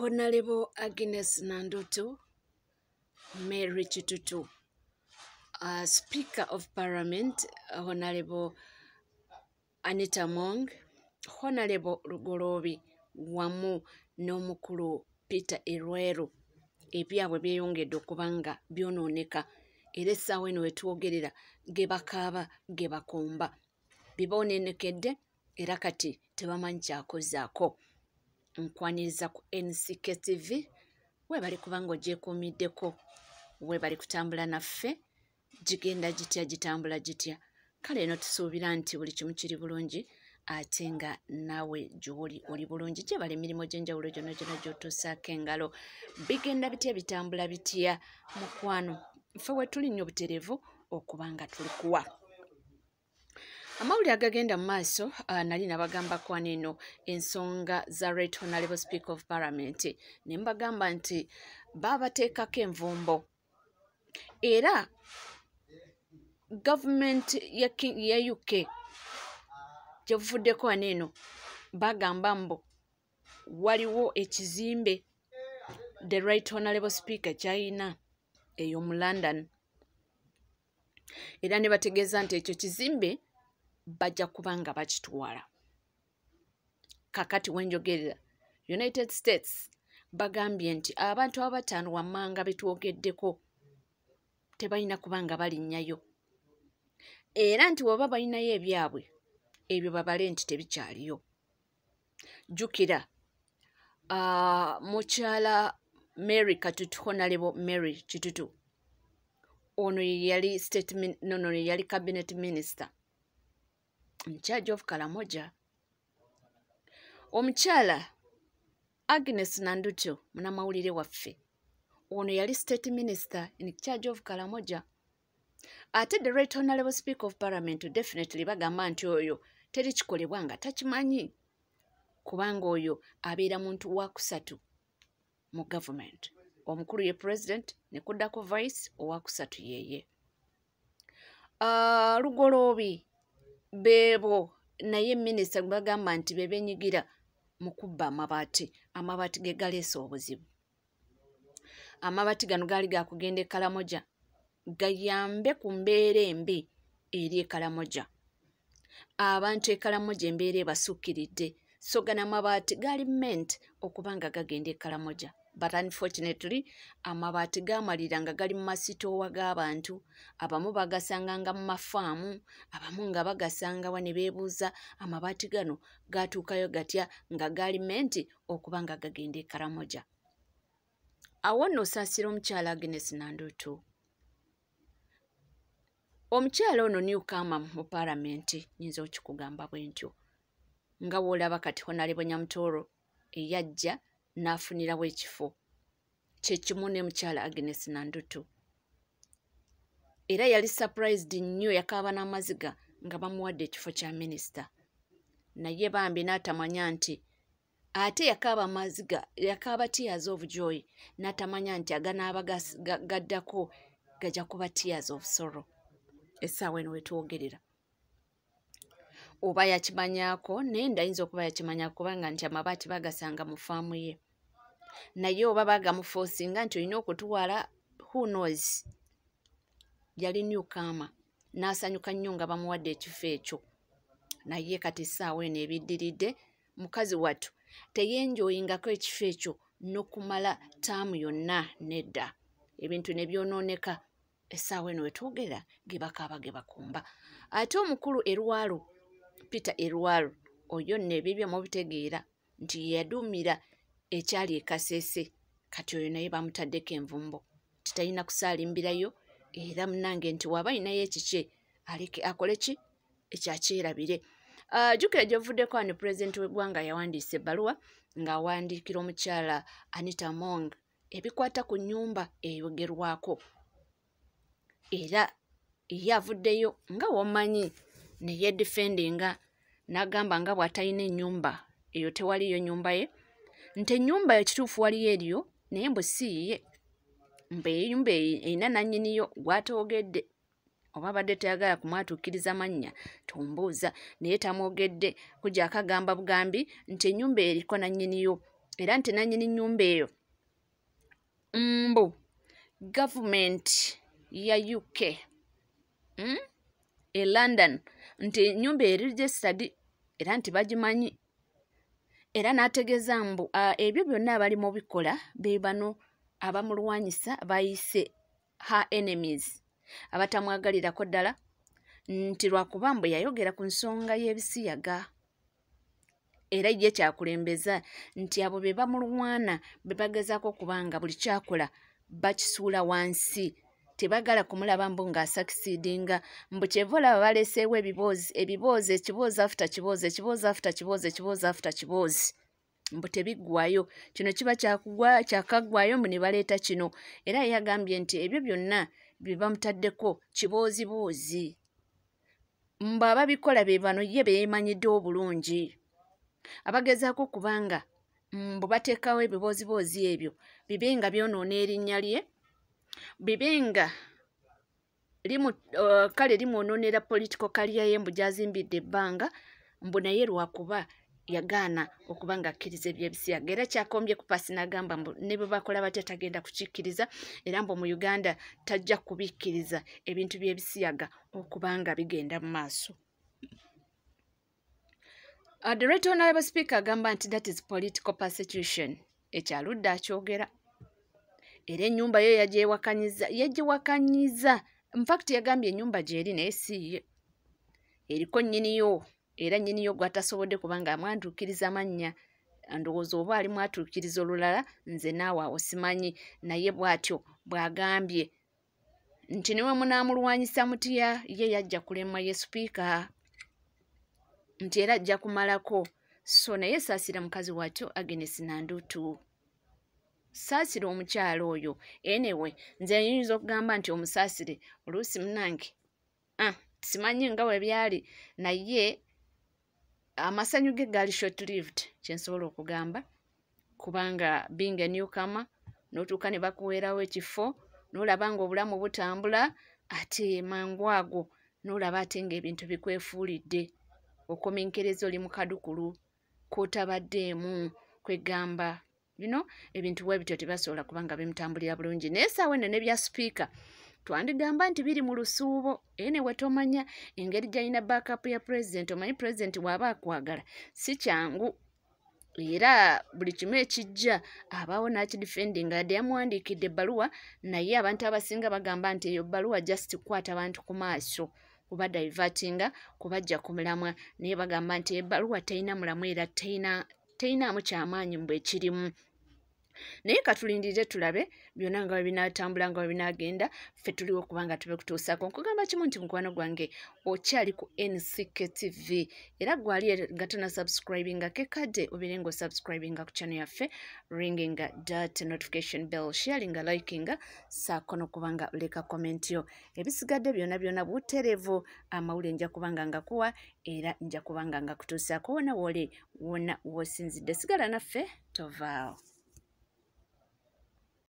Honorable Agnes Nandutu, Mary Chitutu, Speaker of Parliament, Honorable Anita Mong, Honorable Rugorobi wamu n'omukulu Peter Irweru, ebyabwe byeyongedde okubanga byonooneka era essaawa eno wetwogerera ge bakaaba ge bakomba biboonenekedde era kati tebamanyi kyakozaako. Nkwaniriza ku NCKTV webali kubanga ogyekuumiddeko, webali kutambula naffe, gigenda gitya gitambula gitya. Kale eno tusuubira nti buli kimu kiri bulungi ate nga naawe gy'oli oli bulungi. Gyebala emirimu gy'enjawulo gyonna gyonna gy'otuusaako engalo bigenda bitya bitambula bitya mukwano ffe wetulinnya obutereevu okuba nga tuli kuwa. Amawulire agagenda mu maaso nali nabagambako wano eno ensonga za Right Honorable Speaker of Parliament ne mbagamba nti baabateekako envumbo era government ya UK gyebuvuddeko wano eno bagamba mbu waliwo ekizimbe the Right Honorable Speaker kyayina eyo mu London era ne bategeeza nti ekyo kizimbe bajja kubanga bakitwala. Kakati wenjogerera United States bagambye nti abantu abataano wammanga betwogeddeko tebalina kubanga balinnyayo era nti waba balinayo ebyabwe ebyo babale nti tebikyaliyo. Jjukira mukyala Mary Katutu, Honorable Mary Kitutu, ono yali yali cabinet minister in charge of Karamoja. Omukyala Agnes Nandutu munamawulire waffe, ono yali state minister in charge of Karamoja. Ate the Right Honorable Speaker of Parliament definitely bagamba nti oyo teri kikolebwa nga takimanyi kubanga oyo abeera muntu wakusatu mu government. Omukulu ye president ne kuddako vice owakusatu yeeye. Lugoloobi beebo naye minisita bagamba nti bebenyigira mu kubba amabaati ge galeesa obuzibu. Amabaati gano gaali gakugenda e Karamoja gayambe ku mbeera embi eri e Karamoja. Abantu e Karamoja embeera ebasukkiridde so gano amabaati gaali meant okubanga gagenda e Karamoja. But unfortunately amabaati gamalira nga gali mu masitoowa g'abantu, abamu bagasanganga mu mafaamu, abamu nga bagasanga wa ne beebuuza amabaati gano gatuukayo gatya nga gaali meant okubanga gagenda e Karamoja. Awo nno osaasira omukyala Agnes Nandutu. Omukyala ono newcomer mu Parliament, nyinza okikugamba bwe ntyo. Nga w'olaba kati Honorable Nyamutooro eyajja n'afunirawo ekifo kye kimu ne mukyala Agnes Nandutu. Era yali surprised nnyo, yakaaba n'amaziga nga bamuwadde ekifo kya minisita. Naye bambi n'atamanya nti ate yakaaba amaziga, yakaaba tears of joy, n'atamanya nti aganaaba gaddako gajja kuba tears of sorrow. Essaawa eno wetwogerera oba yakimanyaako naye ndayinza okuba yakimanyaako kubanga nti amabaati bagasanga mu faamu ye. Naye oba bagamuforcinga nti olina okutwala, who knows. Yali newcomer n'asanyuka nnyo nga bamuwadde ekifo ekyo. Naye kati essaawa eno ebiddiridde mukazi wattu teyenjoyingako ekifo ekyo n'okumala taamu yonna nedda. Ebintu ne byonooneka essaawa eno wetwogerera ge bakaaba ge bakumba. Ate omukulu Erwalu Peter Irweru oyo nno ebibyo mubitegeera nti yaduumira ekyali e Kasese, kati oyo naye bamutaddeko envumbo titalina kusaalimbirayo era munange nti waba alinayo ekikye akole ki ekyakyerabire. Jjukira gyevuddeko wano pulezidenti w'eggwanga yawandiisa ebbaluwa ng'awandiikira omukyala Anita Mong ebikwata ku nnyumba eyogerwako era ye avuddeyo nga womanyi ne yeedifendinga n'agamba nga bw'atalina ennyumba eyo tewaliyo nnyumba ye, nti ennyumba ekituufu waliyo eriyo naye mbu si ye, ennyumba erina nannyiniyo gw'atoogedde. Oba abadde tayagala kumwatuukiriza mannya tumbuuza, naye tamwogedde kujja akagamba bugambi nti ennyumba eriko nannyiniyo era nti nannyini nnyumba eyo mbu gavumenti ya UK e London nti ennyumba eri registered era nti bagimanyi era n'ategeeza mbu ebyo byonna abali mu bikola be bano abamulwanyisa bayise her enemies abatamwagalirako ddala nti lwakuba mbu yayogera ku nsonga y'ebisiyaga era ye kyakulembeza nti abo be bamulwana be bagezaako okubanga buli kyakola bakisuula wansi tebagala kumulaba mbu ng'asakisidinga mbu kyeva olaba baleeseewo ebiboozi ekiboozi after kiboozi ekiboozi after kiboozi ekiboozi after kiboozi mbu tebiggwayo kino kiba kyakaggwayo mbu ne baleeta kino era yagambye nti ebyo byonna bye bamutaddeko kibooziboozi mbu ababikola be bano ye beemanyidde obulungi abagezaako kubanga mbu bateekawo ebibooziboozi ebyo bibe nga byonoona erinnya lye bibe nga kale limwonoonera political career ye mbu gyazimbidde ebbanga mbu naye lwakuba yagaana okuba nga akkiriza ebyebisiyaga era kyakombye ku pasi n'agamba mbu ne bwe bakola batya tagenda kukikkiriza era mbu mu Uganda tajja kubikkiriza ebintu by'ebisiyaga okuba nga bigenda mu maaso. The Right Honourable Speaker agamba nti that is political persecution ekyaludde akyogera era ennyumba yo yagiwakanyiza in fact yagambye ennyumba gyeri naye siiye eriko nnyiniyo era nnyiniyo gwatasobodde kubanga amwantuukiriza mannya ndowooza oba ali mwatuukiriza olulala nze naawe awo simanyi naye bw'atyo bw'agambye nti niwe munaamulwanyisa mutya ye yajja kulemwa ye sipiika nti era ajja kumalako so naye saasira mukazi watyo Agnes Nandutu saasira omukyalo oyo anyway nze nyinza okugamba nti omusaasire oluusi munange simanyi nga we byali naye amasanyu ge gaali short lived kyensobola okugamba kubanga being a newcomer n'otuuka ne bakuweerawo ekifo n'olaba nga obulamu butambula ate mangu ago n'olaba ate ng'ebintu bikwefuulidde okomenkereza oli mu kadukulu k'otabaddeemu kwegamba ebintu bwe bityo tebasobola kubanga bimutambulira bulungi naye saawa eno ne bya sipiika twandigamba nti biri mu lusuubo ene wetomanya engeri gy'alina backup ya pulezidenti omanyi pulezidenti bw'aba akwagala si kyangu era buli kimu ekijja abaawo n'akidifendinga yadde yamuwandiikidde ebbaluwa naye abantu abasinga bagamba nti eyo bbaluwa just kukwata abantu ku maaso kuba divertinga kubajja ku mulamwa naye bagamba nti ebbaluwa terina mulamu era terinaamu kyamaanyi mbwe ekirimu naye katulindirire tulabe byonna nga bwe binaatambula nga bwe binaagenda ffe tuliwo kubanga tube kutuusaako nkugamba kimu nti mukwano gwange okyali ku NCK TV era gwali nga tona subscribinga kekadde obeere ng'osubscribinga ku channel yaffe ringinga that notification bell sharinga likinga saako n'okubanga oleka comment yo ebisigadde byonna byonna buterevu amawulire nja kubanga ngakuwa era nja kubanga ngakutuusaako wona woli wona wosinzidde sigala naffe tovaawo.